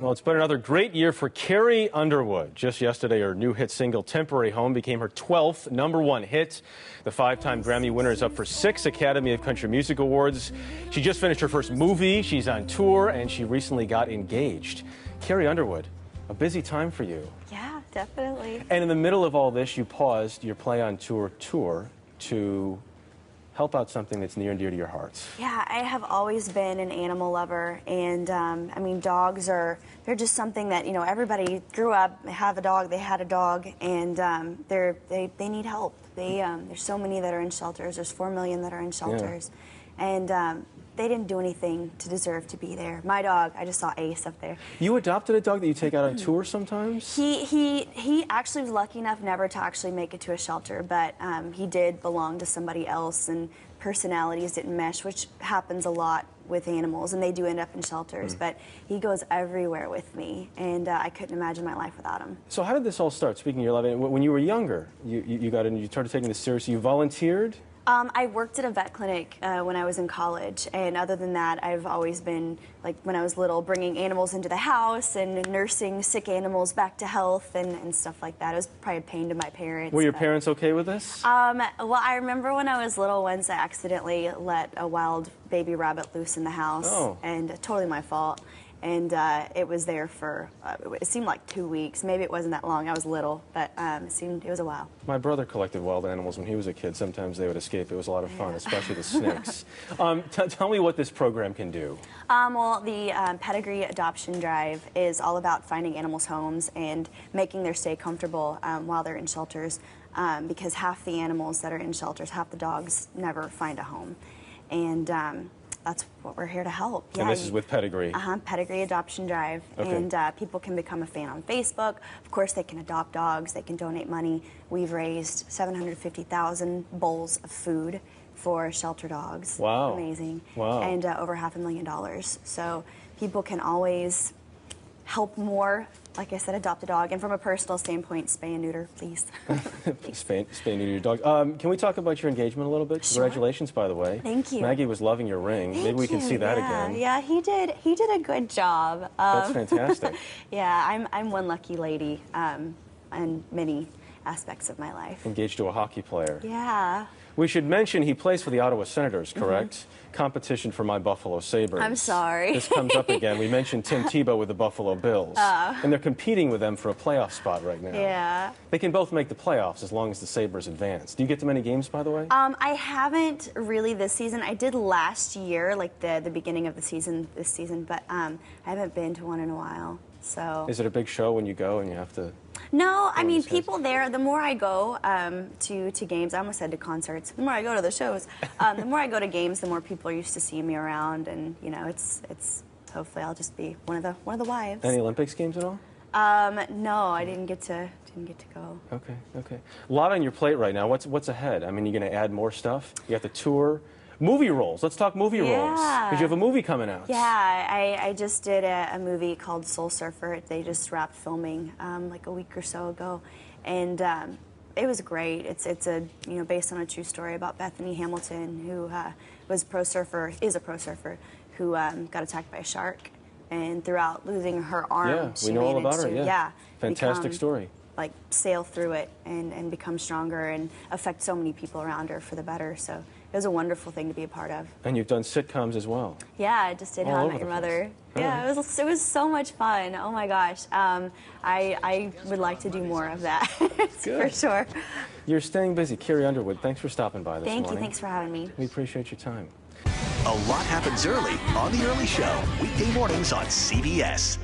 Well, it's been another great year for Carrie Underwood. Just yesterday, her new hit single, Temporary Home, became her 12th #1 hit. The 5-time Grammy winner is up for 6 Academy of Country Music Awards. She just finished her first movie, she's on tour, and she recently got engaged. Carrie Underwood, a busy time for you. Yeah, definitely. And in the middle of all this, you paused your Play on Tour to help out something that's near and dear to your heart. Yeah, I have always been an animal lover, and I mean, dogs they're just something that, you know, everybody grew up, they have a dog, they had a dog, and they need help. There's so many that are in shelters. There's 4 million that are in shelters, and they didn't do anything to deserve to be there. My dog, I just saw Ace up there. You adopted a dog that you take out on tour sometimes? He actually was lucky enough never to actually make it to a shelter, but he did belong to somebody else, and personalities didn't mesh, which happens a lot with animals, and they do end up in shelters. But he goes everywhere with me, and I couldn't imagine my life without him. So how did this all start? Speaking of your love, when you were younger, you got in, you started taking this seriously. You volunteered? I worked at a vet clinic when I was in college, and other than that, I've always been, like, when I was little, bringing animals into the house and nursing sick animals back to health and stuff like that. It was probably a pain to my parents. Were your parents okay with this? Well, I remember when I was little, once I accidentally let a wild baby rabbit loose in the house, and totally my fault. And it was there for, it seemed like 2 weeks. Maybe it wasn't that long. I was little, but it was a while. My brother collected wild animals when he was a kid. Sometimes they would escape. It was a lot of fun, especially the snakes. Tell me what this program can do. Well, the Pedigree Adoption Drive is all about finding animals homes and making their stay comfortable while they're in shelters, because half the animals that are in shelters, half the dogs, never find a home. And that's what we're here to help. And this is with Pedigree? Pedigree Adoption Drive. Okay. And people can become a fan on Facebook. Of course, they can adopt dogs. They can donate money. We've raised 750,000 bowls of food for shelter dogs. Wow. Amazing. Wow. And over $500,000. So people can always help more. Like I said, adopt a dog. And from a personal standpoint, spay and neuter, please. Spay and neuter your dog. Can we talk about your engagement a little bit? Sure. Congratulations, by the way. Thank you. Maggie was loving your ring. Thank Maybe we can see that again. Yeah, he did a good job. That's fantastic. Yeah, I'm one lucky lady in many aspects of my life. Engaged to a hockey player. Yeah. We should mention he plays for the Ottawa Senators, correct? Competition for my Buffalo Sabres. I'm sorry. This comes up again. We mentioned Tim Tebow with the Buffalo Bills. And they're competing with them for a playoff spot right now. Yeah. They can both make the playoffs as long as the Sabres advance. Do you get to many games, by the way? I haven't really this season. I did last year, like the beginning of the season, this season, but I haven't been to one in a while. So. Is it a big show when you go and you have to? No, I mean, people there, the more I go to games, I almost said to concerts, the more I go to the shows, the more I go to games, the more people are used to seeing me around, and, you know, it's hopefully I'll just be one of the wives. Any Olympics games at all? No, I didn't get to go. Okay. A lot on your plate right now. What's ahead? I mean, you're going to add more stuff? You have the tour. Movie roles. Let's talk movie roles. Because you have a movie coming out. Yeah, I just did a movie called Soul Surfer. They just wrapped filming like a week or so ago, and it was great. It's based on a true story about Bethany Hamilton, who is a pro surfer, who got attacked by a shark, and throughout losing her arm, we know all about her. Yeah, fantastic story. Like sail through it and become stronger and affect so many people around her for the better. So it was a wonderful thing to be a part of. And you've done sitcoms as well. Yeah, I just did How I Met Your Mother. Yeah, it was so much fun. Oh my gosh, I would like to do more of that for sure. You're staying busy, Carrie Underwood. Thanks for stopping by this morning. Thank you. Thanks for having me. We appreciate your time. A lot happens early on The Early Show, weekday mornings on CBS.